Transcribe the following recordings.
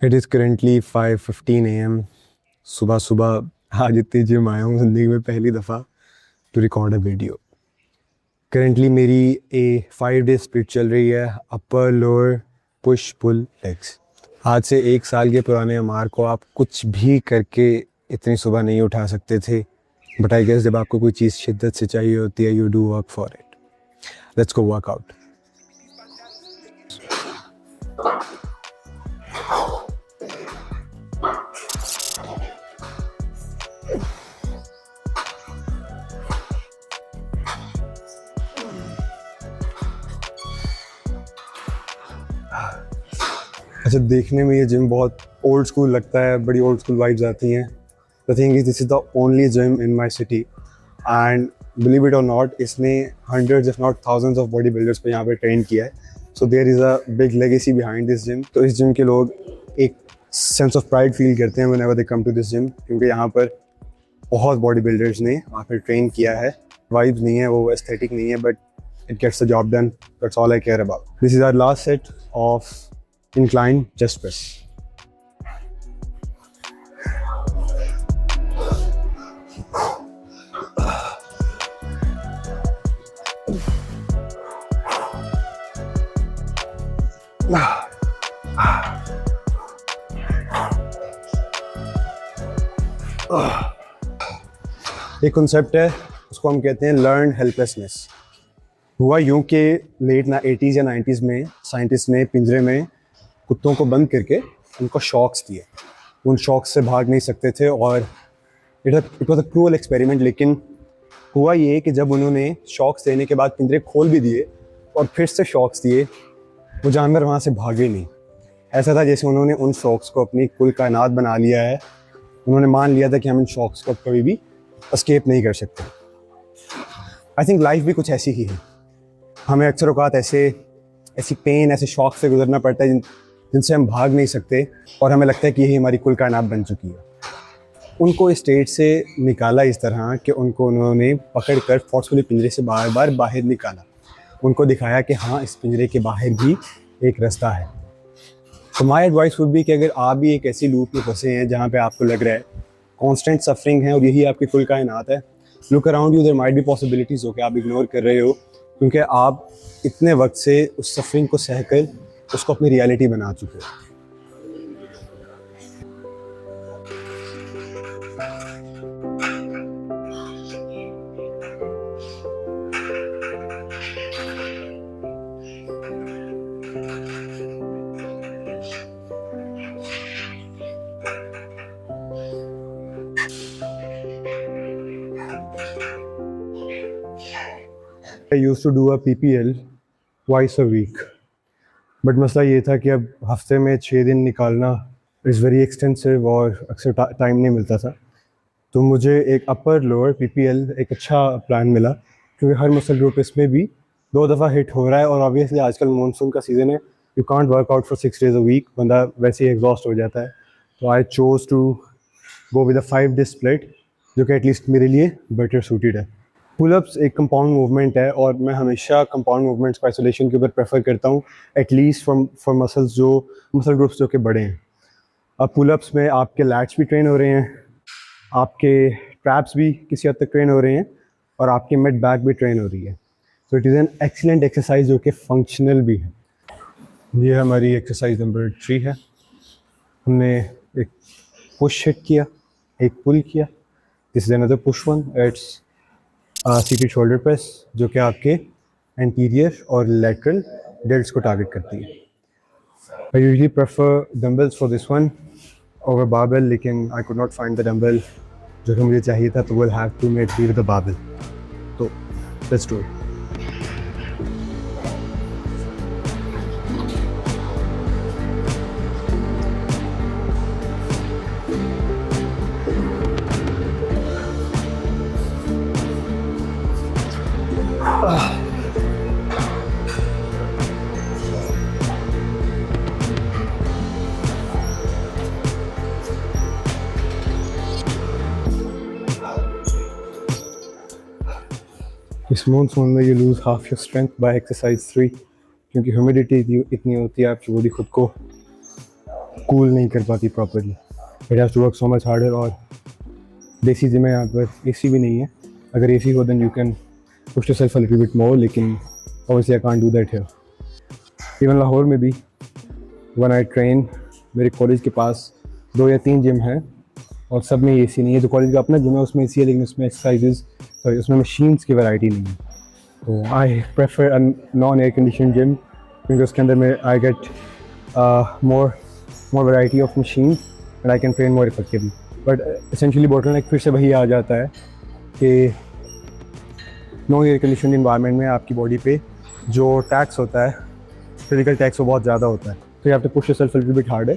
It is currently 5:15 a.m. सुबह सुबह आज इतनी जिम आया हूँ ज़िंदगी में पहली दफ़ा to record a video. Currently मेरी 5 डे स्प्लिट चल रही है, upper lower push pull legs. आज से 1 साल के पुराने अमार को आप कुछ भी करके इतनी सुबह नहीं उठा सकते थे, बट आई गेस जब आपको कोई चीज़ शिद्दत से चाहिए होती है, you do work for it. Let's go work out. अच्छा, देखने में ये जिम बहुत ओल्ड स्कूल लगता है, बड़ी ओल्ड स्कूल वाइब्स आती हैं। The thing is this is the only gym in my city and believe it or not, इसने hundreds if not thousands of body builders को यहाँ पे ट्रेन किया है। So there is a big legacy behind this gym. तो इस gym के लोग एक सेंस ऑफ प्राइड फील करते हैं whenever they come to this gym, क्योंकि यहाँ पर बहुत बॉडी बिल्डर्स ने वहाँ पर ट्रेन किया है। वाइब्स नहीं है, वो एस्थेटिक नहीं है, but it gets the job done. That's all I care about. This is our last set of incline chest press. एक कॉन्सेप्ट है, उसको हम कहते हैं लर्न हेल्पलेसनेस। हुआ यूँ कि लेट 80s या 90s में साइंटिस्ट ने पिंजरे में कुत्तों को बंद करके उनको शॉक्स दिए। उन शॉक्स से भाग नहीं सकते थे और it was a cruel experiment. लेकिन हुआ ये कि जब उन्होंने शॉक्स देने के बाद पिंजरे खोल भी दिए और फिर से शॉक्स दिए, वो जानवर वहाँ से भागे नहीं। ऐसा था जैसे उन्होंने उन शॉक्स को अपनी कुल कायनात बना लिया है। उन्होंने मान लिया था कि हम इन शॉक्स को कभी भी एस्केप नहीं कर सकते। आई थिंक लाइफ भी कुछ ऐसी ही है। हमें अक्सर औकात ऐसी पेन, ऐसे शॉक से गुजरना पड़ता है जिनसे हम भाग नहीं सकते और हमें लगता है कि यही हमारी कुल कायनात बन चुकी है। उनको इस स्टेट से निकाला इस तरह कि उनको उन्होंने पकड़ कर फोर्सफुली पिंजरे से बार बार बाहर निकाला। उनको दिखाया कि हाँ, इस पिंजरे के बाहर भी एक रास्ता है। तो माई एडवाइस वुड बी कि अगर आप भी एक ऐसी लूप में फंसे हैं जहाँ पे आपको लग रहा है कॉन्स्टेंट सफरिंग है और यही आपकी कुल कायनात है, look around you, there might be possibilities हो कि आप इग्नोर कर रहे हो, क्योंकि आप इतने वक्त से उस सफरिंग को सहकर उसको अपनी रियलिटी बना चुके हो। I used to do a PPL twice a week, but मसला ये था कि अब हफ्ते में 6 दिन निकालना इज़ वेरी एक्सटेंसिव और अक्सर टाइम नहीं मिलता था। तो मुझे एक अपर लोअर PPL एक अच्छा प्लान मिला, क्योंकि हर मसल ग्रुप इसमें भी 2 दफ़ा हिट हो रहा है और ऑब्वियसली आजकल मानसून का सीज़न है, you can't work out for 6 days a week, बंदा वैसे ही एग्जॉस्ट हो जाता है। तो I chose to go with a 5 day split, जो कि एटलीस्ट मेरे लिए बेटर सूटेड है। पुलअप्स एक कंपाउंड मूवमेंट है और मैं हमेशा कंपाउंड मूवमेंट्स को आइसोलेशन के ऊपर प्रेफर करता हूँ, एटलीस्ट फॉर मसल ग्रुप्स जो कि बड़े हैं। अब पुलअप्स में आपके लैट्स भी ट्रेन हो रहे हैं, आपके ट्रैप्स भी किसी हद तक ट्रेन हो रहे हैं और आपकी मिड बैक भी ट्रेन हो रही है। So it is an excellent exercise जो कि फंक्शनल भी है। ये हमारी एक्सरसाइज नंबर 3 है। हमने एक पुश हिट किया, एक पुल किया। This is another push one, it's seated shoulder press, जो कि आपके एंटीरियर और लेटरल डेल्ट्स को टारगेट करती है। I usually prefer dumbbells for this one over barbell, लेकिन I could not find the dumbbell जो कि मुझे चाहिए था, तो will have to make be with the barbell. तो लेट्स डू इट। इस मानसून में you lose half your strength by exercise 3, क्योंकि ह्यूमिडिटी इतनी होती है, आपकी बॉडी खुद को कूल नहीं कर पाती properly, it has to work so much harder. और देसी जिम में यहाँ पर एसी भी नहीं है, अगर एसी हो then you can push yourself a little bit more, लेकिन obviously I can't do that here. Even Lahore में भी व्हेन आई ट्रेन, मेरे कॉलेज के पास 2 या 3 जिम हैं और सब में एसी नहीं है। जो कॉलेज का अपना जिम है उसमें एसी है, लेकिन उसमें एक्सरसाइजेज सॉरी उसमें मशीन्स की वैरायटी नहीं है। तो I prefer a non air condition gym, क्योंकि उसके अंदर में I get more variety of machines and I can train more effectively. But essentially bottleneck फिर से वही आ जाता है कि नॉन एयर कंडीशन इन्वायरमेंट में आपकी बॉडी पे जो टैक्स होता है, फिजिकल टैक्स, वो बहुत ज़्यादा होता है। तो you have to push yourself a little bit harder।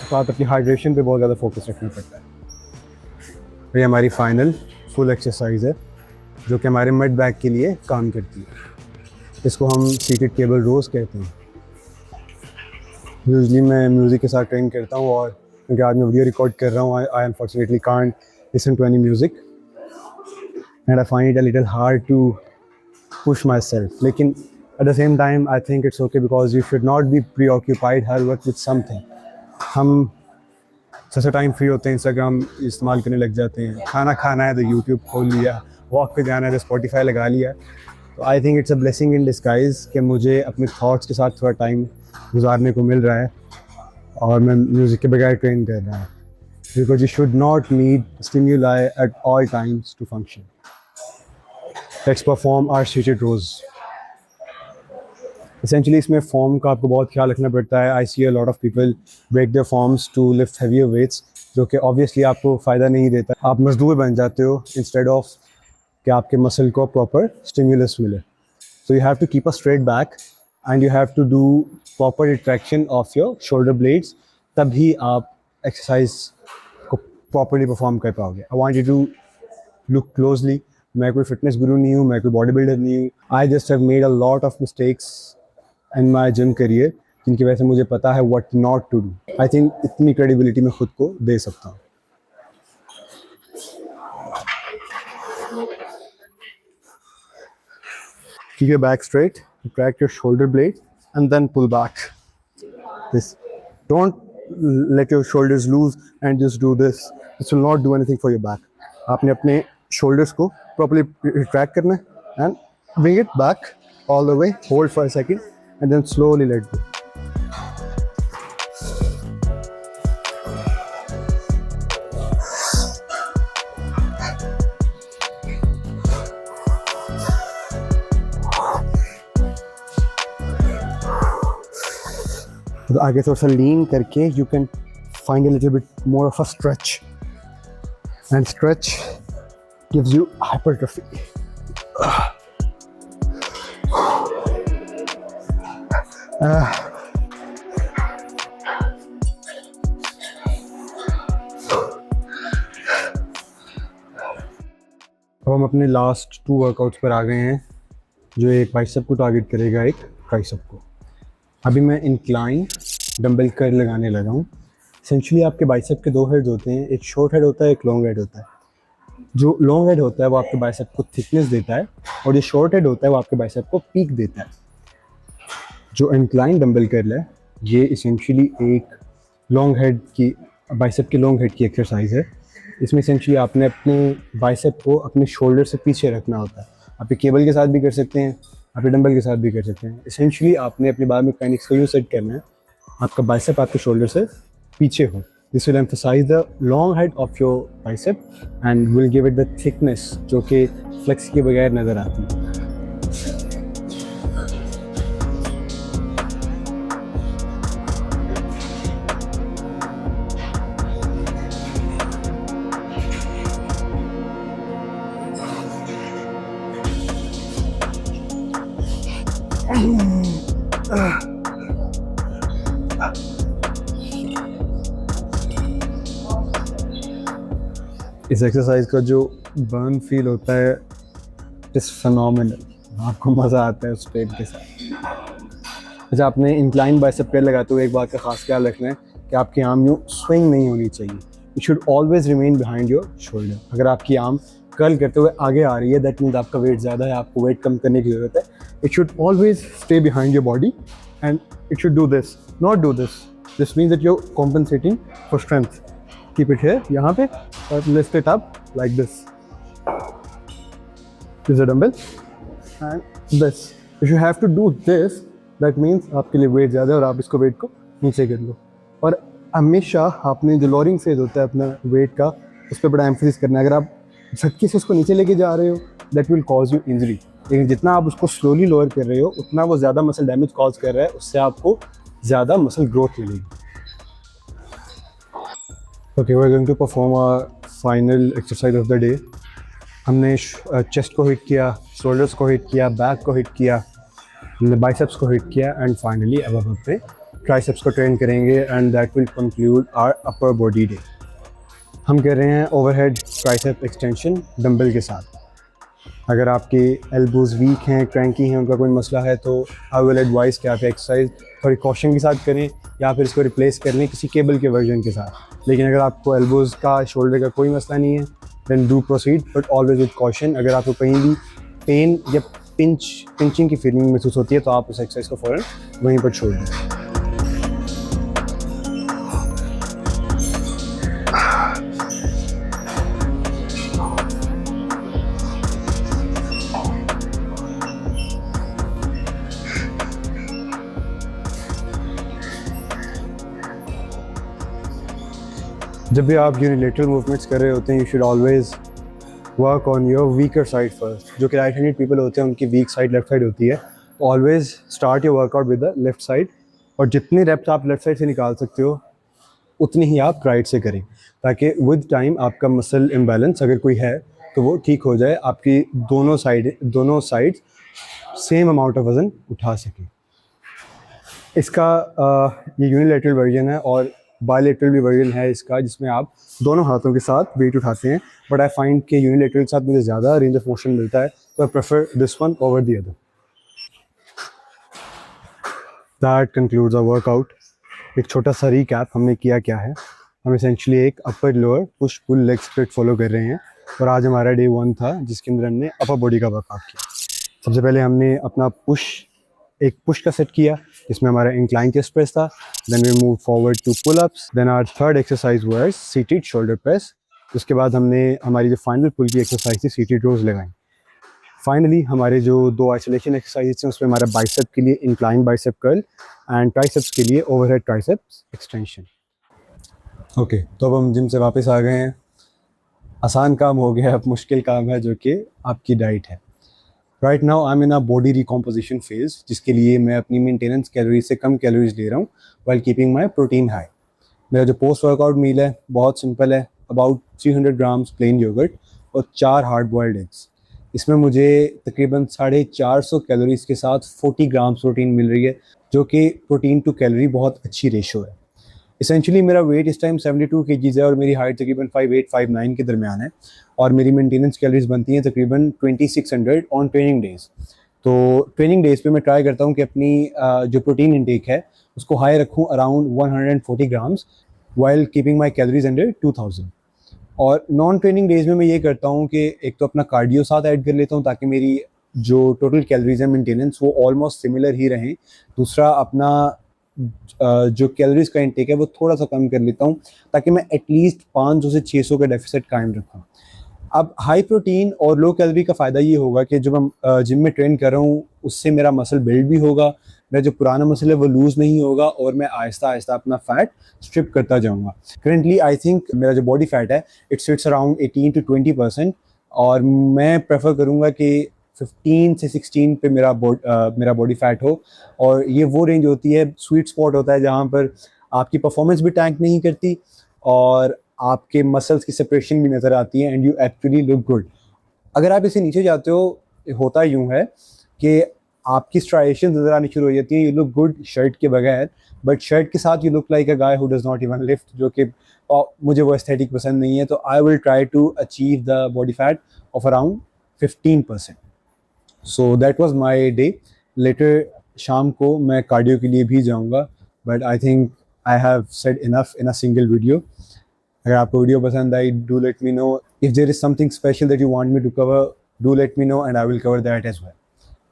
तो आप अपनी हाइड्रेशन पे बहुत ज़्यादा फोकस रखना पड़ता है। ये हमारी फाइनल फुल एक्सरसाइज है जो कि हमारे मिड बैक के लिए काम करती है। इसको हम सीटेड केबल रोज कहते हैं। यूजली मैं म्यूज़िक के साथ ट्रेन करता हूँ, और क्योंकि आज मैं वीडियो रिकॉर्ड कर रहा हूँ, I unfortunately can't listen to any music and I find it a little hard to push myself. लेकिन at the same time I think it's okay, because you should not be preoccupied हर वक्त with something. हम सबसे time free होते हैं, Instagram इस्तेमाल करने लग जाते हैं, खाना खाना है तो यूट्यूब खोल लिया, वॉक पे जाना है तो स्पॉटिफाई लगा लिया। तो आई think it's a blessing in disguise कि मुझे अपने थॉट्स के साथ थोड़ा टाइम गुजारने को मिल रहा है और मैं म्यूज़िक के बगैर ट्रेन कर रहा हूँ, because you should not need stimuli at all times to function. Let's perform our seated rows. Essentially इसमें फॉर्म का आपको बहुत ख्याल रखना पड़ता है। I see a lot of people break their forms to lift heavier weights, जो कि ऑब्वियसली आपको फ़ायदा नहीं देता। आप मजदूर बन जाते हो इंस्टेड ऑफ कि आपके मसल को प्रॉपर स्टिम्युलस मिले। So you have to keep a straight back and you have to do proper retraction of your shoulder blades, तभी आप एक्सरसाइज को प्रॉपरली परफॉर्म कर पाओगे। I want you to look closely. मैं कोई fitness गुरु नहीं हूँ, मैं कोई बॉडी बिल्डर नहीं हूँ। I just have made a lot of mistakes in my gym career, जिनकी वजह से मुझे पता है what not to do. I think इतनी क्रेडिबिलिटी मैं खुद को दे सकता हूँ। Keep your back straight, retract your shoulder blade, and then pull back. This. Don't let your shoulders loose and just do this. This will not do anything for your back. आपने अपने shoulders को properly retract करना है and bring it back all the way. Hold for a second and then slowly let go. तो आगे थोड़ा सा लीन करके you can find a little bit more of a stretch, and stretch gives you hypertrophy. अब हम अपने last 2 workouts पर आ गए हैं, जो एक बाइसेप को टारगेट करेगा, एक ट्राइसेप को। अभी मैं इंक्लाइन डंबल कर लगाने लगा हूँ। एसेंशली आपके बाइसेप के 2 हेड्स होते हैं, एक शॉर्ट हेड होता है, एक लॉन्ग हेड होता है। जो लॉन्ग हेड होता है वो आपके बाइसेप को थिकनेस देता है, और जो शॉर्ट हेड होता है वो आपके बाइसेप को पीक देता है। जो इंक्लाइन डंबल कर्ल है ये एसेंशली एक लॉन्ग हेड की, बाइसेप के लॉन्ग हेड की एक्सरसाइज है। इसमें एसेंशली आपने अपने बाइसेप को अपने शोल्डर से पीछे रखना होता है। आप ये केबल के साथ भी कर सकते हैं, आप ये डंबल के साथ भी कर सकते हैं। एसेंशली आपने अपनी बायोमैकेनिक्स को यूँ सेट करना है, आपका बाइसेप आपके शोल्डर से पीछे हो। This will emphasise the long head of your bicep and will give it the thickness जो कि फ्लेक्स के बगैर नज़र आती है। इस एक्सरसाइज का जो बर्न फील होता है इट्स फेनोमेनल। आपको मज़ा आता है उस पेट के साथ। अच्छा, आपने इंक्लाइन बाइसेप कर्ल लगाते हुए एक बात का खास ख्याल रखना है कि आपकी आर्म यूँ स्विंग नहीं होनी चाहिए। It should always remain behind your shoulder. अगर आपकी आर्म कर्ल करते हुए आगे आ रही है, दैट मीन्स आपका वेट ज़्यादा है, आपको वेट कम करने की ज़रूरत है। It should always stay behind your body and it should do this, not do this. This means that you are compensating for strength. Keep it here, यहाँ पे, और lift it up like this. This is a dumbbell and this. If you have to do this, that means आपके लिए wait ज़्यादा है और आप इसको वेट को नीचे कर लो. और हमेशा आपने जो लोअरिंग फेज होता है अपना वेट का, उस पर बड़ा एम्फोसिस करना है. अगर आप झटके से उसको नीचे लेके जा रहे हो, that will cause you injury. लेकिन जितना आप उसको स्लोली लोअर कर रहे हो, उतना वो ज़्यादा मसल डैमेज कॉज कर रहा है, उससे आपको ज़्यादा मसल ग्रोथ मिलेगी. Okay, we are going to perform a final exercise of the day. हमने चेस्ट को हिट किया, शोल्डर्स को हिट किया, बैक को हिट किया, बाइसेप्स को हिट किया, एंड फाइनली अब हम अपने ट्राइसेप्स को ट्रेन करेंगे, and that will conclude our upper body day. हम कर रहे हैं ओवरहेड ट्राइसेप एक्सटेंशन डंबल के साथ. अगर आपके एल्बोज वीक हैं, क्रैंकी हैं, उनका कोई मसला है, तो आई विल एडवाइस कि आप एक्सरसाइज थोड़ी कॉशन के साथ करें या फिर इसको रिप्लेस कर लें किसी केबल के वर्जन के साथ. लेकिन अगर आपको एल्बोज़ का, शोल्डर का कोई मसला नहीं है, then do proceed, but always with caution. अगर आपको कहीं भी पेन या पिंचिंग की फीलिंग महसूस होती है, तो आप उस एक्सरसाइज को फ़ौरन वहीं पर छोड़ दें. जब भी आप यूनिलेटरल मूवमेंट्स कर रहे होते हैं, you should always work on your weaker side first. जो कि राइट हैंडेड पीपल होते हैं, उनकी वीक साइड लेफ्ट साइड होती है. तो always start your workout with the left side, और जितनी रेप्स आप लेफ्ट साइड से निकाल सकते हो उतनी ही आप राइट से करें, ताकि विद टाइम आपका मसल इम्बैलेंस अगर कोई है तो वो ठीक हो जाए, आपकी दोनों साइड सेम अमाउंट ऑफ वज़न उठा सकें. इसका ये यूनिलेटरल वर्जन है, और बायलेटरल भी वर्जन है इसका, जिसमें आप दोनों हाथों के साथ वेट उठाते हैं. बट आई फाइंड कि यूनिलेटरल के साथ मुझे ज़्यादा रेंज ऑफ मोशन मिलता है, तो I prefer this one over the other. That concludes our workout. एक छोटा सा रिकैप, हमने किया क्या है. हम एसेंशली एक upper lower push pull leg split follow कर रहे हैं, और आज हमारा डे 1 था जिसके अंदर हमने अपर बॉडी का वर्कआउट किया. सबसे पहले हमने अपना एक पुश का सेट किया, जिसमें हमारा इंक्लाइन चेस्ट प्रेस था. Then we move forward to pull ups. Then our third exercise was seated shoulder press. उसके बाद हमने हमारी जो फाइनल पुल की एक्सरसाइज थी, सीटेड रोज लगाई. फाइनली हमारे जो 2 आइसोलेशन एक्सरसाइज थे, उसमें हमारा बाइसेप के लिए incline bicep curl and triceps के लिए ओवरहेड ट्राइसेप्स एक्सटेंशन. ओके, तो अब हम जिम से वापस आ गए हैं. आसान काम हो गया, अब मुश्किल काम है, जो कि आपकी डाइट है. Right now I am in a body recomposition phase, जिसके लिए मैं अपनी मेंटेनेंस कैलोरीज से कम कैलोरीज ले रहा हूँ while keeping my protein high. मेरा जो पोस्ट वर्कआउट मील है बहुत सिंपल है, अबाउट 300 ग्राम्स प्लेन योगर्ट और 4 हार्ड बॉइल्ड एग्स. इसमें मुझे तकरीबन 450 कैलोरीज के साथ 40 ग्राम्स प्रोटीन मिल रही है, जो कि प्रोटीन टू कैलोरी बहुत अच्छी रेशो है. इसेंशली मेरा वेट इस टाइम 72 kgs है, और मेरी हाइट तकरीबन 5'8" 5'9" के दरमियान है, और मेरी मेंटेनेंस कैलोरीज बनती हैं तकरीबन 2600 ऑन ट्रेनिंग डेज़. तो ट्रेनिंग डेज़ पे मैं ट्राई करता हूँ कि अपनी जो प्रोटीन इंटेक है उसको हाई रखूँ around 140 grams while keeping my calories under 2000. और नॉन ट्रेनिंग डेज़ में मैं ये करता हूँ कि एक तो अपना कार्डियो साथ ऐड कर लेता हूँ, ताकि मेरी जो टोटल कैलोरीज है मेंटेनेंस वो ऑलमोस्ट सिमिलर ही रहें. दूसरा, अपना जो कैलोरीज का इंटेक है वो थोड़ा सा कम कर लेता हूँ, ताकि मैं एटलीस्ट 500 से 600 का डेफिसिट कायम रखूँ. अब हाई प्रोटीन और लो कैलोरी का फ़ायदा ये होगा कि जब मैं जिम में ट्रेन कर रहा हूँ, उससे मेरा मसल बिल्ड भी होगा, मेरा जो पुराना मसल है वो लूज़ नहीं होगा, और मैं आहिस्ता आहिस्ता अपना फ़ैट स्ट्रिप करता जाऊँगा. करेंटली आई थिंक मेरा जो बॉडी फैट है इट सिट्स अराउंड 18 to 20%, और मैं प्रेफर करूँगा कि 15 से 16 पे मेरा बॉडी फैट हो. और ये वो रेंज होती है, स्वीट स्पॉट होता है, जहाँ पर आपकी परफॉर्मेंस भी टैंक नहीं करती और आपके मसल्स की सेपरेशन भी नज़र आती है, and you actually look good. अगर आप इसे नीचे जाते हो, होता यूँ है कि आपकी स्ट्राइएशंस नज़र आनी शुरू हो जाती हैं. यू लुक गुड शर्ट के बगैर, बट शर्ट के साथ you look like a guy who does not even lift, जो कि मुझे वो एस्थेटिक पसंद नहीं है. तो I will try to achieve the body fat of around 15%. So that was my day. Later शाम को मैं कार्डियो के लिए भी जाऊंगा, but I think I have said enough in a single video. अगर आपको वीडियो पसंद आई, do let me know. If there is something special that you want me to cover, do let me know and I will cover that as well.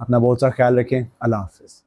अपना बहुत सा ख्याल रखें. अल्लाह हाफिज़.